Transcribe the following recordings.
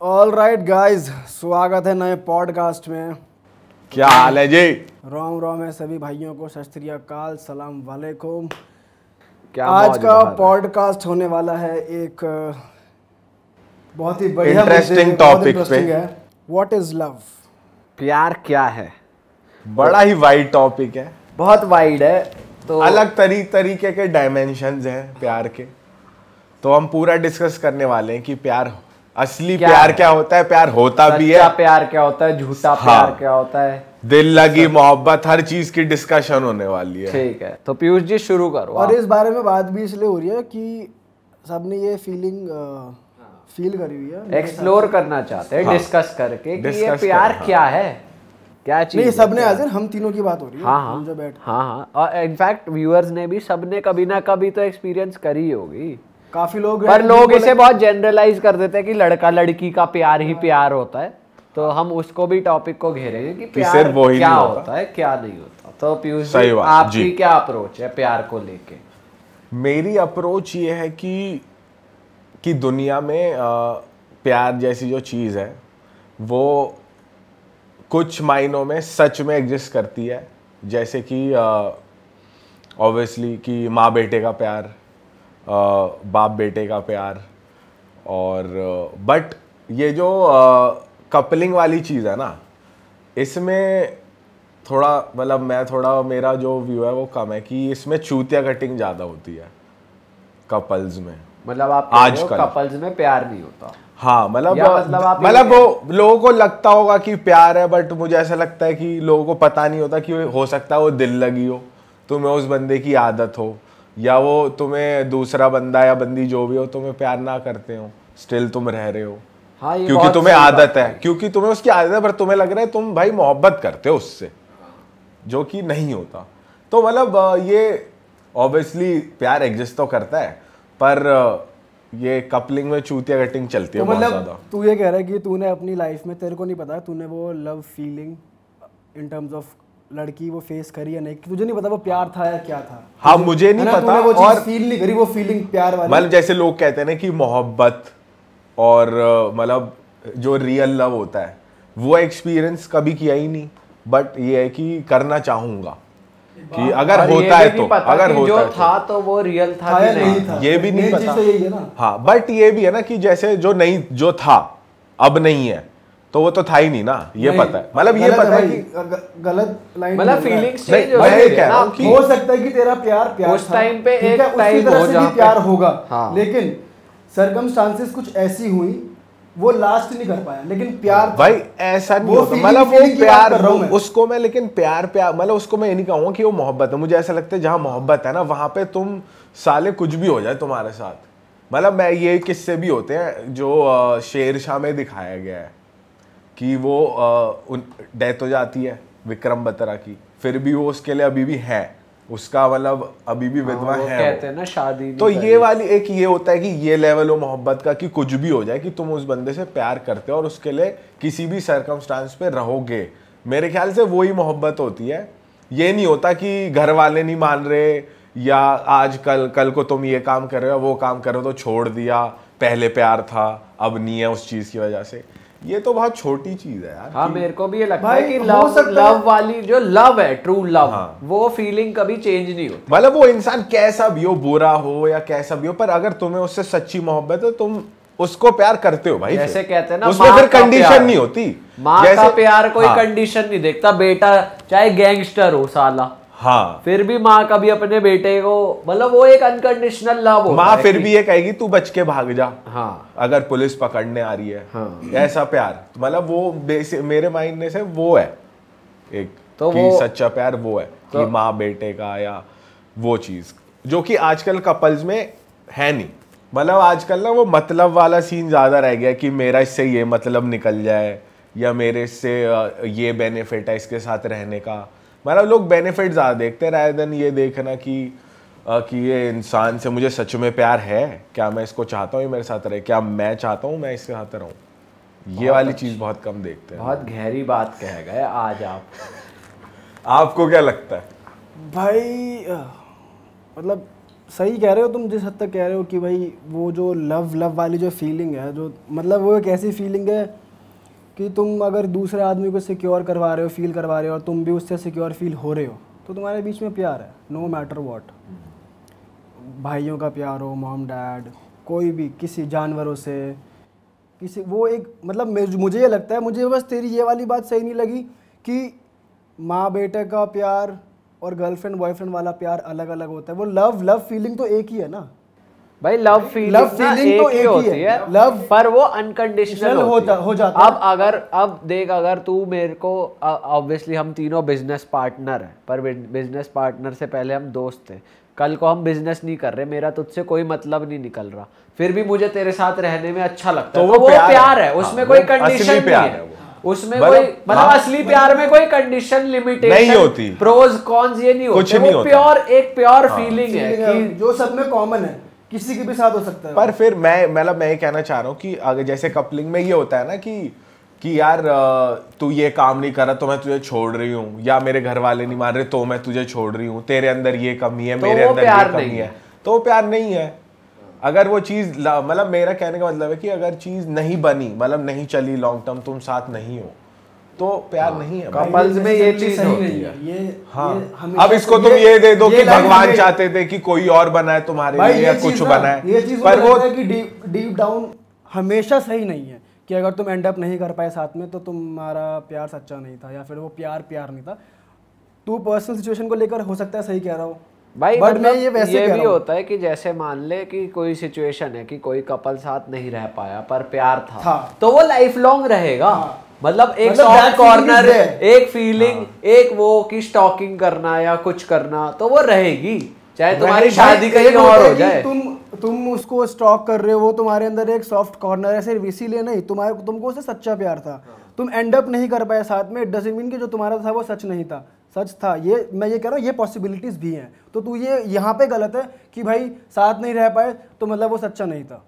All right guys, स्वागत है नए पॉडकास्ट में। क्या हाल है जी? रोम रोम है सभी भाइयों को, सत श्री अकाल, सलाम वालेकुम। क्या आज का पॉडकास्ट होने वाला है एक बहुत ही बढ़िया इंटरेस्टिंग टॉपिक पे। What is love? प्यार क्या है? बड़ा ही वाइड टॉपिक है, बहुत वाइड है। तो अलग तरीके के डायमेंशंस हैं प्यार के। तो हम पूरा डिस्कस करने वाले हैं कि प्यार, असली प्यार क्या होता है, प्यार होता भी है, प्यार क्या होता है, झूठा प्यार क्या होता है, दिल लगी मोहब्बत, हर चीज की डिस्कशन होने वाली है। ठीक है, तो पीयूष जी शुरू करो। और इस बारे में बात भी इसलिए हो रही है कि सबने ये फीलिंग फील करी हुई है, एक्सप्लोर करना चाहते हैं, डिस्कस करके कि ये प्यार क्या है, क्या चीज। नहीं, सबने आज हम तीनों की बात हो रही है। हाँ जो बैठ हाँ, और इनफैक्ट व्यूअर्स ने भी, सबने कभी ना कभी तो एक्सपीरियंस करी होगी। काफी लोग, पर लोग इसे बहुत जनरलाइज कर देते हैं कि लड़का लड़की का प्यार ही प्यार होता है। तो हम उसको भी टॉपिक को घेरेंगे कि प्यार क्या होता है, क्या नहीं होता। तो पीयूष जी, आपकी क्या अप्रोच है प्यार को लेके? मेरी अप्रोच ये है कि दुनिया में प्यार जैसी जो चीज है वो कुछ मायनों में सच में एग्जिस्ट करती है। जैसे कि ऑब्वियसली कि माँ बेटे का प्यार, बाप बेटे का प्यार, और बट ये जो कपलिंग वाली चीज़ है ना, इसमें थोड़ा मतलब मेरा जो व्यू है वो कम है कि इसमें चूतिया कटिंग ज़्यादा होती है कपल्स में। मतलब आप आजकल कपल्स में प्यार नहीं होता? हाँ, मतलब वो लोगों को लगता होगा कि प्यार है, बट मुझे ऐसा लगता है कि लोगों को पता नहीं होता कि हो सकता है वो दिल लगी हो, तुम्हें उस बंदे की आदत हो, या वो तुम्हें दूसरा बंदा या बंदी जो भी हो तुम्हें प्यार ना करते हो, स्टिल तुम रह रहे हो। हाँ, क्योंकि तुम्हें आदत है, क्योंकि तुम्हें उसकी आदत है, पर तुम्हें लग रहा है तुम भाई मोहब्बत करते हो उससे, जो कि नहीं होता। तो मतलब ये ऑब्वियसली प्यार एग्जिस्ट तो करता है, पर ये कपलिंग में चूतिया कटिंग चलती है बहुत ज्यादा। मतलब तू ये कह रहा है कि तूने अपनी लाइफ में, तेरे को नहीं पता, तूने वो love feeling in terms of लड़की वो फेस करी या नहीं, तुझे नहीं पता वो प्यार था या क्या था? हाँ, मुझे नहीं पता, वो और फील नहीं करी, वो फीलिंग प्यार वाली। मतलब जैसे लोग कहते हैं ना कि मोहब्बत और मतलब जो रियल लव होता है वो एक्सपीरियंस कभी किया ही नहीं, बट ये है कि करना चाहूंगा कि अगर होता है तो, अगर होता जो है था तो वो रियल था कि नहीं था, ये भी नहीं पता। यही है ना। हाँ, बट ये भी है ना कि जैसे जो था अब नहीं है, तो वो तो था ही नहीं ना, ये पता है। मतलब ये पता है कि गलत लाइन, मतलब फीलिंग्स चेंज हो सकता है कि तेरा प्यार उस टाइम पे एक टाइम हो जहां प्यार होगा, लेकिन सर्कमस्टांसेस कुछ ऐसी हुई वो लास्ट नहीं कर पाया, लेकिन प्यार भाई ऐसा नहीं होता। मतलब वो प्यार उसको मैं, लेकिन प्यार मतलब उसको मैं ये नहीं कहूँगा कि वो मोहब्बत है। मुझे ऐसा लगता है जहाँ मोहब्बत है ना, वहाँ पे तुम साले कुछ भी हो जाए तुम्हारे साथ। मतलब मैं ये किस्से भी होते हैं जो शेरशाह में दिखाया गया है कि वो डेथ हो जाती है विक्रम बत्रा की, फिर भी वो उसके लिए अभी भी है, उसका मतलब अभी भी विधवा है, कहते हैं ना शादी। तो ये वाली एक ये होता है कि ये लेवल हो मोहब्बत का कि कुछ भी हो जाए कि तुम उस बंदे से प्यार करते हो और उसके लिए किसी भी सर्कमस्टांस पे रहोगे। मेरे ख्याल से वही मोहब्बत होती है। ये नहीं होता कि घर वाले नहीं मान रहे, या आज कल को तुम ये काम कर रहे हो वो काम कर रहे हो तो छोड़ दिया, पहले प्यार था अब नहीं है उस चीज की वजह से। ये तो बहुत छोटी चीज है यार। हाँ, मेरे को भी ये लगता है कि लव वाली जो लव है, ट्रू लव, वो फीलिंग कभी चेंज नहीं होती। मतलब वो इंसान कैसा भी हो, बुरा हो या कैसा भी हो, पर अगर तुम्हें उससे सच्ची मोहब्बत है तुम उसको प्यार करते हो भाई। जैसे कहते हैं ना, उसमें फिर कंडीशन नहीं होती। माँ का प्यार कोई कंडीशन नहीं देखता। बेटा चाहे गैंगस्टर हो साला, हाँ, फिर भी माँ कभी अपने बेटे को, मतलब वो एक अनकंडीशनल लव होता है। माँ फिर भी ये कहेगी तू बच के भाग जा, हाँ, अगर पुलिस पकड़ने आ रही है। हाँ, ऐसा प्यार, मतलब वो मेरे मायने से वो है एक, तो कि सच्चा प्यार वो है कि माँ बेटे का, या वो चीज जो कि आजकल कपल्स में है नहीं। मतलब आजकल ना वो मतलब वाला सीन ज्यादा रह गया कि मेरा इससे ये मतलब निकल जाए, या मेरे इससे ये बेनिफिट है इसके साथ रहने का। मतलब लोग बेनिफिट ज़्यादा देखते हैं रादर देन ये देखना कि ये इंसान से मुझे सच में प्यार है, क्या मैं इसको चाहता हूँ ये मेरे साथ रहे, क्या मैं चाहता हूँ मैं इसके साथ रहूँ। ये वाली चीज़ बहुत कम देखते हैं। बहुत गहरी बात कह गए आज आप। आपको क्या लगता है भाई? मतलब सही कह रहे हो तुम, जिस हद तक कह रहे हो कि भाई वो जो लव वाली जो फीलिंग है, जो मतलब वो एक ऐसी फीलिंग है कि तुम अगर दूसरे आदमी को सिक्योर करवा रहे हो, फील करवा रहे हो, और तुम भी उससे सिक्योर फील हो रहे हो, तो तुम्हारे बीच में प्यार है, नो मैटर व्हाट। भाइयों का प्यार हो, मॉम डैड, कोई भी, किसी जानवरों से, किसी, वो एक मतलब मुझे ये लगता है, मुझे बस तेरी ये वाली बात सही नहीं लगी कि माँ बेटे का प्यार और गर्लफ्रेंड बॉयफ्रेंड वाला प्यार अलग अलग होता है। वो लव फीलिंग तो एक ही है ना भाई, लव फीलिंग तो एक ही होती है, लव पर वो अनकंडीशनल हो जाता है। अब देख, अगर तू मेरे को, ऑब्वियसली हम तीनों बिजनेस पार्टनर हैं, पर बिजनेस पार्टनर से पहले हम दोस्त थे, कल को हम बिजनेस नहीं कर रहे, मेरा तुझसे कोई मतलब नहीं निकल रहा, फिर भी मुझे तेरे साथ रहने में अच्छा लगता है, तो वो प्यार है, उसमें कोई कंडीशन नहीं है, उसमें कोई मतलब असली प्यार में कोई कंडीशन लिमिटेशन नहीं होती, प्रोज कॉन्स ये नहीं होते, वो प्योर फीलिंग है कि जो सब में कॉमन है, किसी के भी साथ हो सकता है। पर फिर मैं ये कहना चाह रहा हूँ कि अगर जैसे कपलिंग में ये होता है ना कि यार तू ये काम नहीं कर रहा तो मैं तुझे छोड़ रही हूँ, या मेरे घर वाले नहीं मान रहे तो मैं तुझे छोड़ रही हूँ, तेरे अंदर ये कमी है, मेरे अंदर ये कमी है, तो वो प्यार नहीं है। अगर वो चीज, मतलब मेरा कहने का मतलब है कि अगर चीज नहीं बनी, मतलब नहीं चली लॉन्ग टर्म, तुम साथ नहीं हो, तो प्यार नहीं है। कपल्स में ये चीज होती है। अब इसको तुम ये दे दो कि भगवान चाहते थे कि कोई और बनाए तुम्हारे लिए या कुछ बनाए, पर वो कि डीप डाउन हमेशा सही नहीं है कि अगर तुम एंड अप नहीं कर पाए साथ में तो तुम्हारा प्यार सच्चा नहीं था, या फिर वो प्यार नहीं था। तू पर्सनल सिचुएशन को लेकर हो सकता है सही कह रहा हूँ भाई, बट मैं ये भी होता है कि जैसे मान ले कि कोई सिचुएशन है कि कोई कपल साथ नहीं रह पाया पर प्यार था, तो वो लाइफ लॉन्ग रहेगा। मतलब एक सॉफ्ट कॉर्नर, एक फीलिंग, एक वो कि स्टॉकिंग करना या कुछ करना, तो वो रहेगी, चाहे तुम्हारी शादी कहीं और हो जाए। तुम उसको स्टॉक कर रहे हो, वो तुम्हारे अंदर एक सॉफ्ट कॉर्नर है, सिर्फ इसीलिए नहीं, तुमको उससे सच्चा प्यार था, तुम एंड अप नहीं कर पाए साथ में, इट डजंट मीन कि जो तुम्हारा था वो सच नहीं था, सच था। ये मैं ये कह रहा हूँ, ये पॉसिबिलिटीज भी हैं। तो तू ये यहाँ पे गलत है कि भाई साथ नहीं रह पाए तो मतलब वो सच्चा नहीं था।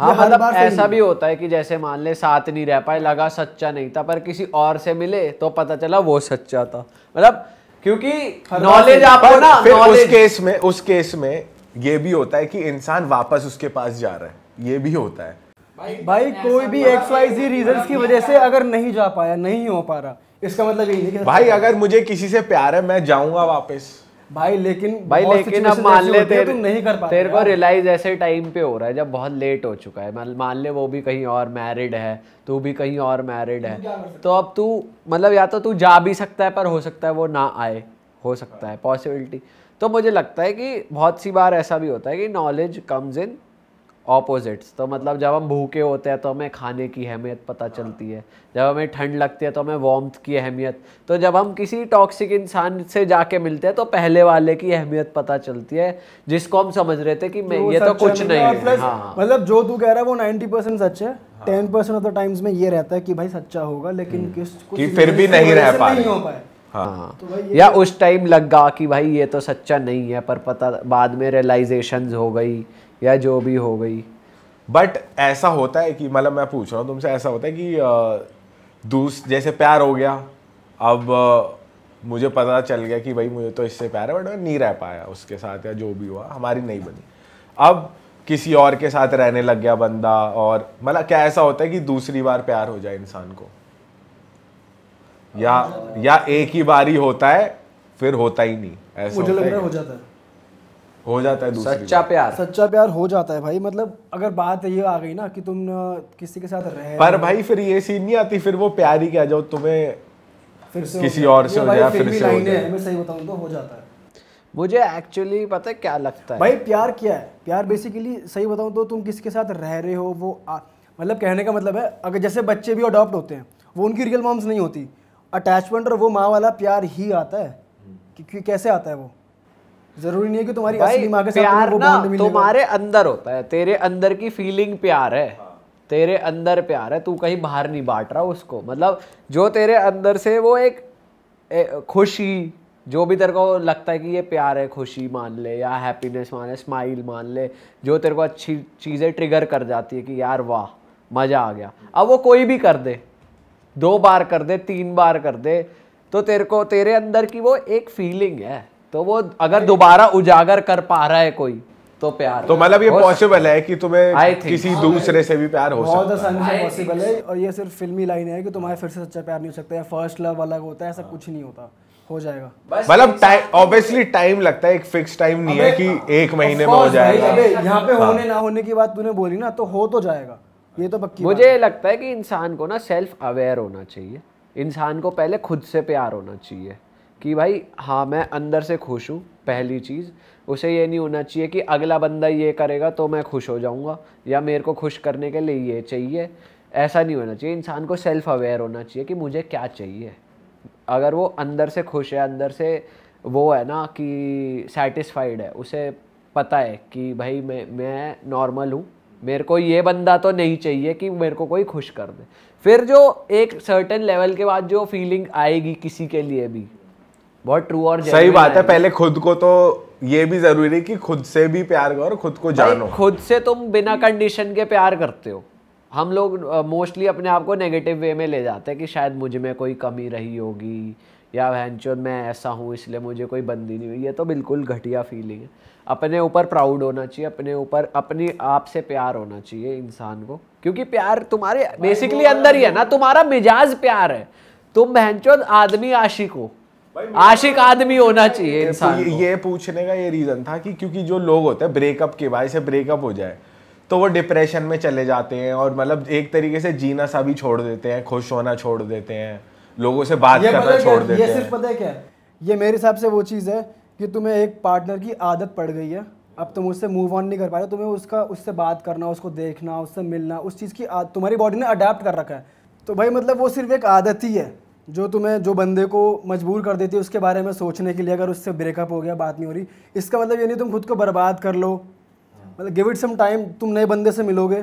हाँ, मतलब ऐसा भी होता है कि जैसे मान ले साथ नहीं रह पाए, लगा सच्चा नहीं था, पर किसी और से मिले तो पता चला वो सच्चा था। मतलब क्योंकि नॉलेज आपको ना, उस केस में ये भी होता है कि इंसान वापस उसके पास जा रहा है, ये भी होता है। भाई कोई भी XYZ रीजंस की वजह से अगर नहीं जा पाया, नहीं हो पा रहा, इसका मतलब यही नहीं कि भाई अगर मुझे किसी से प्यार है मैं जाऊंगा वापस। भाई लेकिन अब मान ले तुम नहीं कर पाते, तेरे को रियलाइज ऐसे टाइम पे हो रहा है जब बहुत लेट हो चुका है, मान ले वो भी कहीं और मैरिड है, तू भी कहीं और मैरिड है, तो अब तू मतलब या तो तू जा भी सकता है, पर हो सकता है वो ना आए, हो सकता है पॉसिबिलिटी। तो मुझे लगता है कि बहुत सी बार ऐसा भी होता है कि नॉलेज कम्स इन ऑपोजिट्स। तो मतलब जब हम भूखे होते हैं तो हमें खाने की अहमियत पता चलती है, जब हमें ठंड लगती है तो हमें वार्मथ की अहमियत, तो जब हम किसी टॉक्सिक इंसान से जाके मिलते हैं तो पहले वाले की अहमियत पता चलती है, जिसको हम समझ रहे थे कि मैं ये तो कुछ नहीं है। हाँ, मतलब जो तू कह रहा है वो 90% सच है, 10% ऑफ द टाइम्स में ये रहता है कि भाई सच्चा होगा, लेकिन कि फिर भी नहीं रह पाए। हाँ, या उस टाइम लगा कि भाई ये तो सच्चा नहीं है, पर पता बाद में रियलाइजेशंस हो गई या जो भी हो गई। बट ऐसा होता है कि मतलब मैं पूछ रहा हूँ तुमसे, ऐसा होता है कि जैसे प्यार हो गया, अब मुझे पता चल गया कि भाई मुझे तो इससे प्यार है, बट मैं नहीं रह पाया उसके साथ, या जो भी हुआ हमारी नहीं बनी, अब किसी और के साथ रहने लग गया बंदा, और मतलब क्या ऐसा होता है कि दूसरी बार प्यार हो जाए इंसान को, या एक ही बार ही होता है फिर होता ही नहीं? ऐसा मुझे लग रहा है हो जाता है सच्चा प्यार हो जाता है भाई। मतलब अगर बात ये आ गई ना कि तुम किसी के साथ रह, पर भाई फिर ये सीन नहीं आती, फिर वो प्यार ही क्या, जो तुम्हें फिर से किसी और से हो जाए, फिर से हो जाए। मैं सही बताऊं तो हो जाता है। मुझे एक्चुअली पता है क्या लगता है भाई, प्यार क्या है? प्यार बेसिकली सही बताऊं तो तुम किसके साथ रह रहे हो, वो मतलब कहने का मतलब है, अगर जैसे बच्चे भी अडॉप्ट होते हैं, वो उनकी रियल मॉम्स नहीं होती, अटैचमेंट और वो माँ वाला प्यार ही आता है। कि कैसे आता है वो? जरूरी नहीं है कि तुम्हारी असली माँ के साथ प्यार ना तुम्हारे अंदर होता है, तेरे अंदर की फीलिंग प्यार है, तेरे अंदर प्यार है, तू कहीं बाहर नहीं बांट रहा उसको। मतलब जो तेरे अंदर से वो एक खुशी, जो भी तेरे को लगता है कि ये प्यार है, खुशी मान ले या हैप्पीनेस मान ले, स्माइल मान ले, जो तेरे को अच्छी चीज़ें ट्रिगर कर जाती है कि यार वाह मज़ा आ गया, अब वो कोई भी कर दे, 2 बार कर दे, 3 बार कर दे, तो तेरे अंदर की वो एक फीलिंग है, तो वो अगर दोबारा उजागर कर पा रहा है कोई, तो प्यार तो मतलब ये पॉसिबल है कि तुम्हें किसी दूसरे से भी प्यार हो सकता है, बहुत आसानी से पॉसिबल है। और ये सिर्फ फिल्मी लाइन है कि तुम्हारे फिर से सच्चा प्यार नहीं हो सकता, या फर्स्ट लव अलग होता है, ऐसा कुछ नहीं होता, हो जाएगा। मतलब ऑब्वियसली टाइम लगता है, एक फिक्स टाइम नहीं है कि 1 महीने में हो जाएगा। यहाँ पे होने ना होने की बात तूने बोली ना, तो हो तो जाएगा, ये तो पक्की। मुझे लगता है कि इंसान को ना सेल्फ अवेयर होना चाहिए, इंसान को पहले खुद से प्यार होना चाहिए कि भाई हाँ मैं अंदर से खुश हूँ। पहली चीज़, उसे ये नहीं होना चाहिए कि अगला बंदा ये करेगा तो मैं खुश हो जाऊँगा, या मेरे को खुश करने के लिए ये चाहिए, ऐसा नहीं होना चाहिए। इंसान को सेल्फ अवेयर होना चाहिए कि मुझे क्या चाहिए। अगर वो अंदर से खुश है, अंदर से वो है ना कि सेटिस्फाइड है, उसे पता है कि भाई मैं नॉर्मल हूँ, मेरे को ये बंदा तो नहीं चाहिए कि मेरे को कोई खुश कर दे। फिर जो एक सर्टेन लेवल के बाद जो फीलिंग आएगी किसी के लिए भी बहुत ट्रू और सही बात है। पहले खुद को तो ये भी जरूरी है कि खुद से भी प्यार करो, खुद को जानो। खुद से तुम बिना कंडीशन के प्यार करते हो। हम लोग मोस्टली अपने आप को नेगेटिव वे में ले जाते हैं कि शायद मुझ में कोई कमी रही होगी, या भैंचोद मैं ऐसा हूँ इसलिए मुझे कोई बंदी नहीं हुई। ये तो बिल्कुल घटिया फीलिंग है। अपने ऊपर प्राउड होना चाहिए, अपने ऊपर अपनी आप से प्यार होना चाहिए इंसान को, क्योंकि प्यार तुम्हारे बेसिकली अंदर ही है ना, तुम्हारा मिजाज प्यार है। तुम भैंचोद आदमी आशिक हो, आशिक आदमी होना चाहिए इंसान को। ये पूछने का ये रीजन था कि क्योंकि जो लोग होते हैं ब्रेकअप के बाद से ब्रेकअप हो जाए तो वो डिप्रेशन में चले जाते हैं, और मतलब एक तरीके से जीना सा भी छोड़ देते हैं, खुश होना छोड़ देते हैं, लोगों से बात करना छोड़ देते हैं। ये सिर्फ पता है क्या है, ये मेरे हिसाब से वो चीज़ है कि तुम्हें एक पार्टनर की आदत पड़ गई है, अब तुम उससे मूव ऑन नहीं कर पा रहे, तुम्हें उससे बात करना, उसको देखना, उससे मिलना, उस चीज़ की तुम्हारी बॉडी ने अडेप्ट कर रखा है। तो भाई मतलब वो सिर्फ एक आदत ही है जो तुम्हें, जो बंदे को मजबूर कर देती है उसके बारे में सोचने के लिए। अगर उससे ब्रेकअप हो गया, बात नहीं हो रही, इसका मतलब ये नहीं तुम खुद को बर्बाद कर लो। मतलब गिव इट सम टाइम, तुम नए बंदे से मिलोगे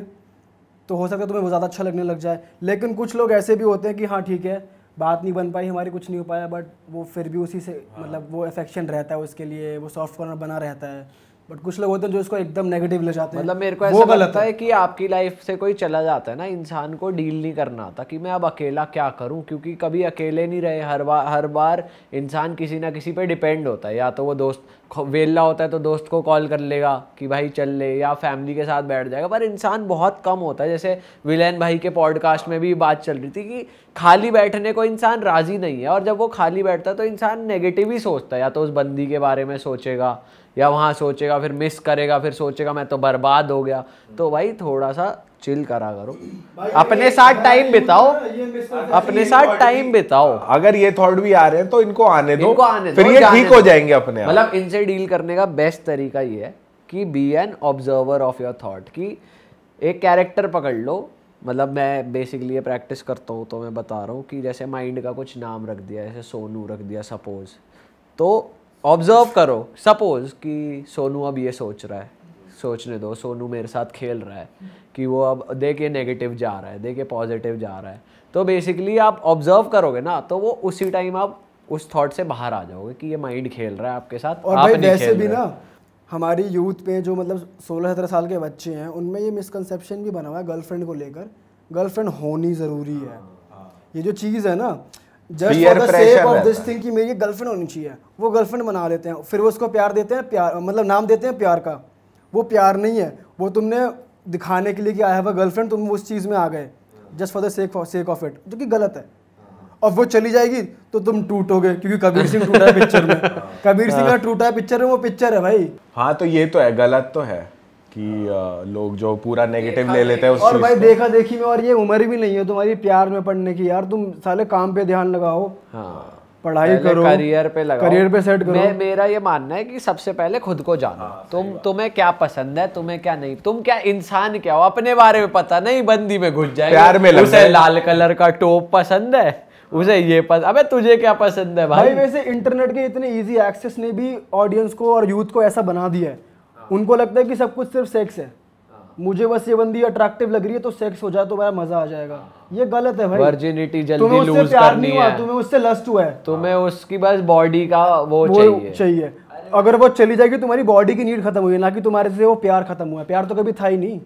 तो हो सकता है तुम्हें वो ज़्यादा अच्छा लगने लग जाए। लेकिन कुछ लोग ऐसे भी होते हैं कि हाँ ठीक है, बात नहीं बन पाई हमारी, कुछ नहीं हो पाया, बट वो फिर भी उसी से मतलब वो अफेक्शन रहता है उसके लिए, वो सॉफ्ट कॉर्नर बना रहता है। बट कुछ लोग होते हैं जो इसको एकदम नेगेटिव ले जाते हैं। मतलब मेरे को ऐसा लगता है कि आपकी लाइफ से कोई चला जाता है ना, इंसान को डील नहीं करना आता कि मैं अब अकेला क्या करूं, क्योंकि कभी अकेले नहीं रहे। हर बार इंसान किसी ना किसी पे डिपेंड होता है। या तो वो दोस्त वेला होता है तो दोस्त को कॉल कर लेगा कि भाई चल ले, या फैमिली के साथ बैठ जाएगा। पर इंसान बहुत कम होता है। जैसे विलेन भाई के पॉडकास्ट में भी बात चल रही थी कि खाली बैठने को इंसान राजी नहीं है, और जब वो खाली बैठता है तो इंसान नेगेटिव ही सोचता है। या तो उस बंदी के बारे में सोचेगा, या वहाँ सोचेगा, फिर मिस करेगा, फिर सोचेगा मैं तो बर्बाद हो गया। तो भाई थोड़ा सा चिल करा करो, अपने साथ टाइम बिताओ, अपने साथ टाइम बिताओ। अगर ये थॉट भी आ रहे हैं तो इनको आने दो, फिर ये ठीक हो जाएंगे अपने आप। मतलब इनसे डील करने का बेस्ट तरीका ये है कि be an observer of your thought, कि एक कैरेक्टर पकड़ लो। मतलब मैं बेसिकली ये प्रैक्टिस करता हूँ तो मैं बता रहा हूँ कि जैसे माइंड का कुछ नाम रख दिया, जैसे सोनू रख दिया सपोज, तो ऑब्जर्व करो। सपोज कि सोनू अब ये सोच रहा है, सोचने दो, सोनू मेरे साथ खेल रहा है कि वो अब देखिए नेगेटिव जा रहा है, देखिए पॉजिटिव जा रहा है। तो बेसिकली आप ऑब्जर्व करोगे ना, तो वो उसी टाइम आप उस थॉट से बाहर आ जाओगे कि ये माइंड खेल रहा है आपके साथ। और भाई वैसे भी ना हमारी यूथ पे जो मतलब 16-17 साल के बच्चे हैं, उनमें ये मिसकंसेप्शन भी बना हुआ है गर्लफ्रेंड को लेकर, गर्लफ्रेंड होनी ज़रूरी है। ये जो चीज़ है ना, just for the sake of this thing कि मेरी गर्लफ्रेंड होनी चाहिए, वो गर्लफ्रेंड बना लेते हैं, फिर वो उसको प्यार देते हैं, प्यार मतलब नाम देते हैं प्यार का। वो प्यार नहीं है, वो तुमने दिखाने के लिए कि आई हैव अ गर्लफ्रेंड, तुम उस चीज़ में आ गए just for the sake of it, जो कि गलत है। और वो चली जाएगी तो तुम टूटोगे, क्योंकि कबीर सिंह टूटा है पिक्चर में। कबीर सिंह का टूटा है पिक्चर में, वो पिक्चर है भाई। हाँ तो ये तो है, गलत तो है कि लोग जो पूरा नेगेटिव ले लेते हैं उस और भाई देखा देखी में, और ये उम्र भी नहीं है तुम्हारी प्यार में पड़ने की यार। तुम साले काम पे ध्यान लगाओ, हाँ पढ़ाई करो, करियर पे लगाओ, करियर पे सेट करो। मेरा ये मानना है कि सबसे पहले खुद को जानो। तुम्हें क्या पसंद है, तुम्हें क्या नहीं, तुम क्या इंसान क्या हो, अपने बारे में पता नहीं, बंदी में घुस जाएगा। प्यार में उसे लाल कलर का टॉप पसंद है, उसे ये पसंद, अबे तुझे क्या पसंद है भाई। वैसे इंटरनेट के इतने इजी एक्सेस ने भी ऑडियंस को और यूथ को ऐसा बना दिया है, उनको लगता है कि सब कुछ सिर्फ सेक्स है। मुझे बस ये बंदी अट्रैक्टिव लग रही है तो सेक्स हो जाए तो बड़ा मजा आ जाएगा। ये गलत है भाई। वर्जिनिटी जल्दी लूज करनी है, तुम्हें उससे लस्ट हुआ है, तुम्हें उसकी बस बॉडी का वो चाहिए। अगर वो चली जाएगी तुम्हारी बॉडी की नीड खत्म हुई है, ना कि तुम्हारे से वो प्यार खत्म हुआ है। प्यार तो कभी था ही नहीं।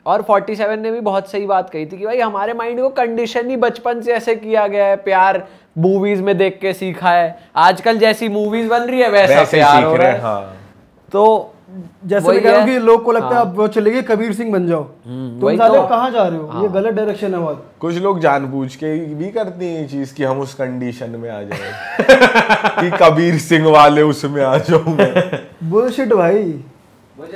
और 47 ने भी बहुत सही बात कही थी कि भाई हमारे माइंड को कंडीशन ही बचपन से ऐसे किया गया है, प्यार मूवीज में देख के सीखा है। आजकल जैसी मूवीज बन रही है वैसा प्यार हो रहा है। तो जैसे मैं कह रहा हूँ कि लोग को लगता है अब वो चले गए कबीर सिंह बन जाओ, तुम साले कहाँ जा रहे हो, ये गलत डायरेक्शन है बहुत। कुछ लोग जानबूझ के भी करती हैं ये चीज कि हम उस कंडीशन में आ जाए कि कबीर सिंह वाले उसमें आ जाऊंगा। बुलशिट भाई।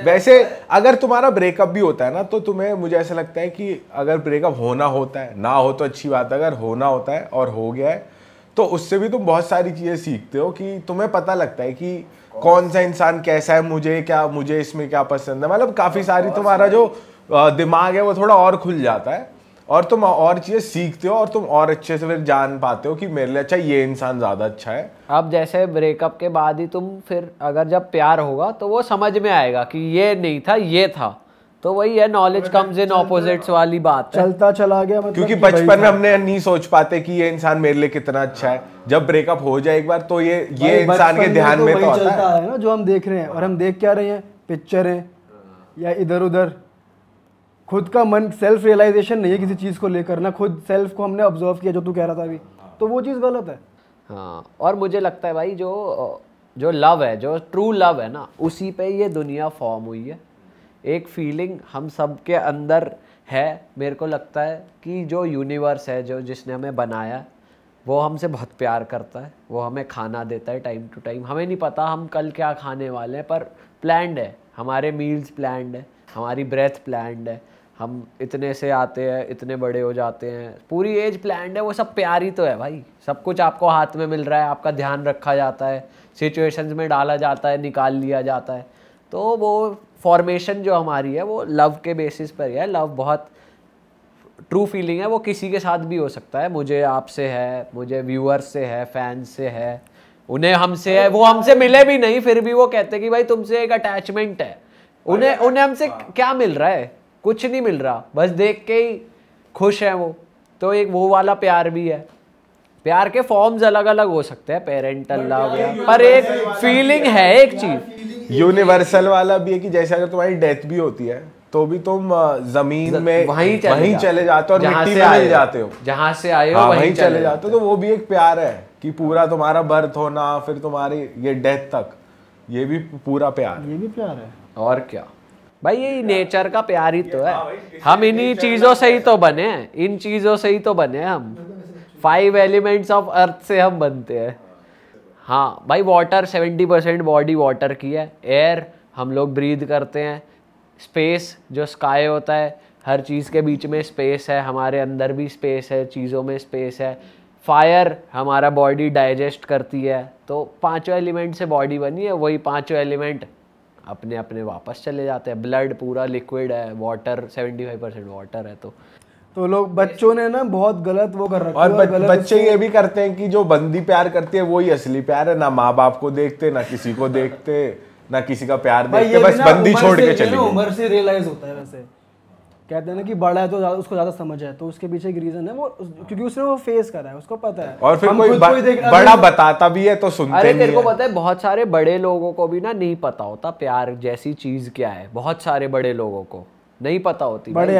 वैसे अगर तुम्हारा ब्रेकअप भी होता है ना, तो तुम्हें, मुझे ऐसा लगता है कि अगर ब्रेकअप होना होता है, ना हो तो अच्छी बात है, अगर होना होता है और हो गया है तो उससे भी तुम बहुत सारी चीजें सीखते हो कि तुम्हें पता लगता है कि कौन सा इंसान कैसा है, मुझे इसमें क्या पसंद है, मतलब काफी सारी तुम्हारा जो दिमाग है वो थोड़ा और खुल जाता है और तुम और चीजें सीखते हो और तुम और अच्छे से फिर जान पाते हो कि मेरे लिए अच्छा ये इंसान ज्यादा अच्छा है। अब जैसे ब्रेकअप के बाद ही तुम फिर अगर जब प्यार होगा तो वो समझ में आएगा कि ये नहीं था ये था, तो वही है नॉलेज कम्स इन ऑपोजिट्स वाली बात है। चलता चला गया मतलब, क्योंकि बचपन में हमने नहीं सोच पाते कि ये इंसान मेरे लिए कितना अच्छा है, जब ब्रेकअप हो जाए एक बार तो ये इंसान के ध्यान में तो आता है ना जो हम देख रहे हैं। और हम देख क्या रहे हैं, पिक्चरें या इधर उधर, खुद का मन सेल्फ रियलाइजेशन नहीं है किसी चीज़ को लेकर ना, खुद सेल्फ को हमने ऑब्जर्व किया जो तू कह रहा था अभी, तो वो चीज़ गलत है। हाँ, और मुझे लगता है भाई जो लव है, जो ट्रू लव है ना, उसी पे ये दुनिया फॉर्म हुई है। एक फीलिंग हम सब के अंदर है। मेरे को लगता है कि जो यूनिवर्स है, जो जिसने हमें बनाया, वो हमसे बहुत प्यार करता है, वो हमें खाना देता है टाइम टू टाइम। हमें नहीं पता हम कल क्या खाने वाले हैं, पर प्लान्ड है, हमारे मील्स प्लान्ड है, हमारी ब्रेथ प्लान्ड है, हम इतने से आते हैं, इतने बड़े हो जाते हैं, पूरी एज प्लान्ड है। वो सब प्यार ही तो है भाई। सब कुछ आपको हाथ में मिल रहा है, आपका ध्यान रखा जाता है, सिचुएशंस में डाला जाता है, निकाल लिया जाता है। तो वो फॉर्मेशन जो हमारी है वो लव के बेसिस पर है। लव बहुत ट्रू फीलिंग है, वो किसी के साथ भी हो सकता है। मुझे आपसे है, मुझे व्यूअर्स से है, फैंस से है, उन्हें हमसे है, वो हमसे मिले भी नहीं फिर भी वो कहते हैं कि भाई तुमसे एक अटैचमेंट है। उन्हें हमसे क्या मिल रहा है? कुछ नहीं मिल रहा, बस देख के ही खुश है वो। तो एक वो वाला प्यार भी है। प्यार के फॉर्म्स अलग अलग हो सकते हैं, पेरेंटल लव, पर एक फीलिंग है, एक चीज यूनिवर्सल वाला भी है कि जैसे अगर तुम्हारी डेथ भी होती है तो भी तुम जमीन में वहीं चले जाते हो और मिट्टी में मिल जाते हो, जहाँ से आए हो वहीं चले जाते हो। तो वो भी एक प्यार है कि पूरा तुम्हारा बर्थ होना फिर तुम्हारी ये डेथ तक, ये भी पूरा प्यार, ये भी प्यार है। और क्या भाई, ये नेचर का प्यार ही तो है। हम इन्हीं चीजों से ही तो बने हैं, इन चीजों से ही तो बने हैं हम। 5 एलिमेंट्स ऑफ अर्थ से हम बनते हैं। हाँ भाई, वाटर 70% बॉडी वाटर की है। एयर हम लोग ब्रीथ करते हैं। स्पेस जो स्काई होता है, हर चीज़ के बीच में स्पेस है, हमारे अंदर भी स्पेस है, चीज़ों में स्पेस है। फायर हमारा बॉडी डाइजेस्ट करती है। तो 5 एलिमेंट से बॉडी बनी है, वही 5 एलिमेंट अपने अपने वापस चले जाते हैं। ब्लड पूरा लिक्विड है, वाटर 75% वाटर है। तो लोग, बच्चों ने ना बहुत गलत वो कर रखा है। और बच्चे ये भी करते हैं कि जो बंदी प्यार करती है वही असली प्यार है। ना माँ बाप को देखते, ना किसी को देखते, ना किसी का प्यार देखते, बस बंदी छोड़ के चले गए। उम्र से रियलाइज होता है। वैसे कहते हैं ना कि बड़ा है तो उसको ज्यादा समझ है, तो उसके पीछे एक रीजन है वो, क्योंकि उसने वो फेस करा है, उसको पता है। और फिर कोई बड़ा बताता भी है तो सुनते नहीं है। तेरे को पता है, बहुत सारे बड़े लोगों को भी ना नहीं पता होता प्यार जैसी चीज क्या है। बहुत सारे बड़े लोगों को नहीं पता होती। बड़े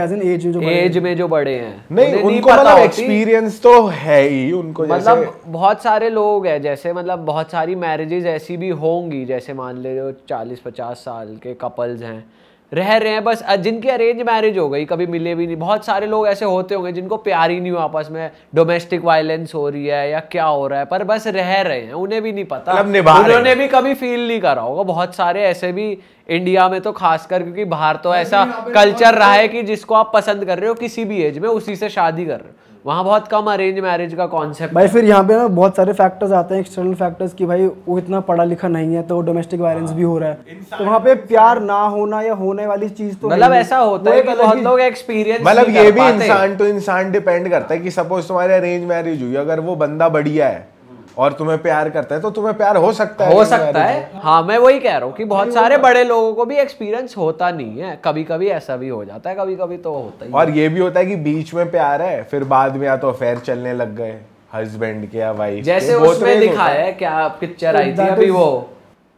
एज में जो बड़े हैं, नहीं उनको मतलब एक्सपीरियंस तो है ही उनको। मतलब बहुत सारे लोग हैं, जैसे मतलब बहुत सारी मैरिजेज ऐसी भी होंगी, जैसे मान ले जो 40-50 साल के कपल्स हैं, रह रहे हैं बस, जिनकी अरेंज मैरिज हो गई, कभी मिले भी नहीं। बहुत सारे लोग ऐसे होते होंगे जिनको प्यार ही नहीं हुआ, आपस में डोमेस्टिक वायलेंस हो रही है या क्या हो रहा है, पर बस रह रहे हैं, उन्हें भी नहीं पता, उन्होंने भी कभी फील नहीं करा होगा। बहुत सारे ऐसे भी इंडिया में तो खासकर, क्योंकि बाहर तो ऐसा कल्चर रहा है कि जिसको आप पसंद कर रहे हो किसी भी एज में, उसी से शादी कर रहे हो। वहाँ बहुत कम अरेंज मैरिज का कॉन्सेप्ट भाई। फिर यहाँ पे ना बहुत सारे फैक्टर्स आते हैं, एक्सटर्नल फैक्टर्स, कि भाई वो इतना पढ़ा लिखा नहीं है तो डोमेस्टिक वायलेंस भी हो रहा है। तो वहाँ पे प्यार ना होना या होने वाली चीज तो मतलब ऐसा होता है कि बहुत लोग एक्सपीरियंस, मतलब ये भी इंसान टू इंसान डिपेंड करता है कि सपोज तुम्हारी अरेंज मैरिज हुई, अगर वो बंदा बढ़िया है और तुम्हें प्यार करता है तो तुम्हें प्यार हो सकता है। हाँ, मैं वही कह रहा हूँ कि बहुत सारे बड़े लोगों को भी एक्सपीरियंस होता नहीं है। कभी कभी ऐसा भी हो जाता है, कभी कभी तो होता ही। और ये भी होता है कि बीच में प्यार है, फिर बाद में या तो अफेयर चलने लग गए हस्बैंड के या वाइफ, जैसे उसमें दिखाया है, क्या पिक्चर आई थी अभी वो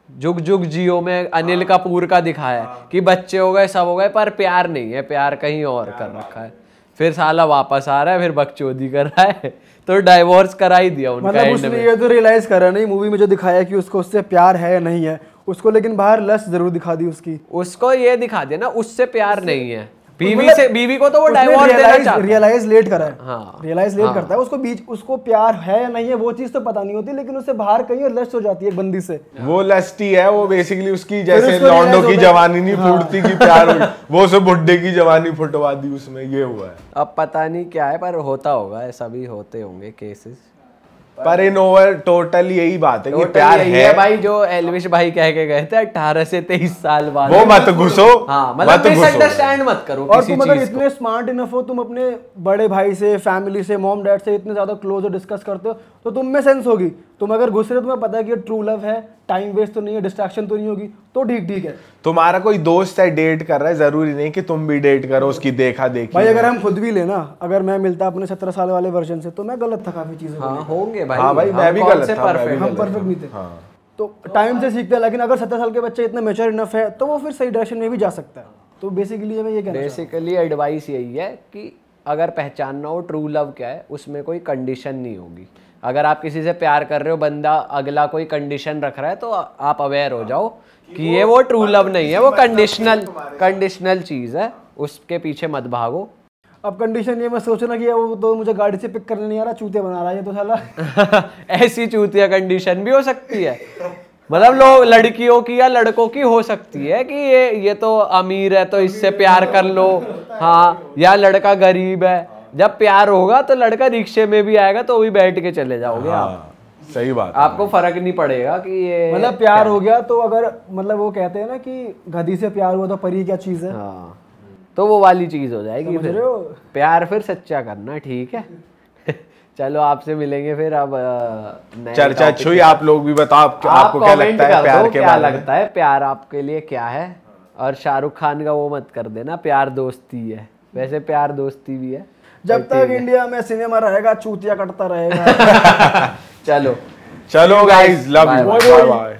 जुग जुग जियो में, अनिल कपूर का दिखाया है कि बच्चे हो गए, सब हो गए, पर प्यार नहीं है, प्यार कहीं और कर रखा है। फिर साला वापस आ रहा है, फिर बकचोदी कर रहा है, तो डाइवोर्स करा ही दिया उनका। मतलब उसने ये तो रियलाइज करा नहीं मूवी में जो दिखाया कि उसको उससे प्यार है या नहीं है, उसको लेकिन बाहर लस्ट जरूर दिखा दी उसकी, उसको ये दिखा दिया ना उससे प्यार नहीं है, बीवी को तो वो डाइवोर्स देना चाहता है। रियलाइज लेट करा है, हाँ, रियलाइज लेट करता है, उसको बीच उसको प्यार है या नहीं है वो चीज तो पता नहीं होती, लेकिन उससे बाहर कहीं और लस्ट हो जाती है एक बंदी से। वो लस्टी है, वो बेसिकली उसकी जैसे लॉन्डो की जवानी नहीं फूटती की प्यार हुई, वो उसे बुड्ढे की जवानी फुटवा दी उसमें, ये हुआ है। अब पता नहीं क्या है पर होता होगा, ऐसा भी होते होंगे केसेस। पर इन ओवर टोटल यही बात है कि प्यार है भाई, जो एल्विश भाई कह के गए थे 18 से 23 साल बाद, वो मत घुसो, हाँ, मतलब मिसअंडरस्टैंड मत करो। और तुम अगर इतने स्मार्ट इनफ हो, तुम अपने बड़े भाई से, फैमिली से, मॉम डैड से इतने ज्यादा क्लोज और डिस्कस करते हो, तो तुम में सेंस होगी। तुम अगर घुस रहे हो, तुम्हें पता है कि ये ट्रू लव है, टाइम वेस्ट तो नहीं है, डिस्ट्रैक्शन तो नहीं होगी, तो ठीक है। तुम्हारा कोई दोस्त है डेट कर रहा है, जरूरी नहीं कि तुम भी डेट करो उसकी देखा देखी। भाई अगर हम खुद भी लेना, अगर मैं मिलता अपने 17 साल वाले वर्जन से, तो मैं गलत था काफी चीजों में। होंगे भाई, हाँ भाई, मैं भी गलत था, हम परफेक्ट नहीं थे। तो टाइम से सीखते हैं, लेकिन अगर 17 साल के बच्चे इतना मैच्योर इनफ है तो वो फिर सही डायरेक्शन में भी जा सकता है। तो बेसिकली मैं ये कहना बेसिकली एडवाइस यही है कि अगर पहचानना हो ट्रू लव क्या है, उसमें कोई कंडीशन नहीं होगी। अगर आप किसी से प्यार कर रहे हो, बंदा अगला कोई कंडीशन रख रहा है, तो आप अवेयर हो जाओ कि ये वो ट्रू लव नहीं है, वो कंडीशनल चीज है, उसके पीछे मत भागो। अब कंडीशन ये मैं सोच रहा कि वो तो मुझे गाड़ी से पिक करने नहीं आ रहा, चूतिया बना रहा है ये तो साला। ऐसी चूतिया कंडीशन भी हो सकती है, मतलब लोग लड़कियों की या लड़कों की हो सकती है कि ये तो अमीर है तो इससे प्यार कर लो, हाँ, या लड़का गरीब है, जब प्यार होगा तो लड़का रिक्शे में भी आएगा तो भी बैठ के चले जाओगे। हाँ, आप सही बात, आपको फर्क नहीं पड़ेगा कि ये मतलब प्यार हो गया तो अगर मतलब वो कहते हैं ना कि गधी से प्यार हुआ तो परी क्या चीज है, हाँ, तो वो वाली चीज हो जाएगी फिर। प्यार फिर सच्चा करना, ठीक है। चलो आपसे मिलेंगे फिर। अब चर्चा अच्छी हुई, आप लोग भी बताओ आपको क्या लगता है प्यार के बारे में, लगता है प्यार आपके लिए क्या है। और शाहरुख खान का वो मत कर देना, प्यार दोस्ती है, वैसे प्यार दोस्ती भी है। जब तक इंडिया में सिनेमा रहेगा चूतिया कटता रहेगा। चलो guys, love you, bye bye.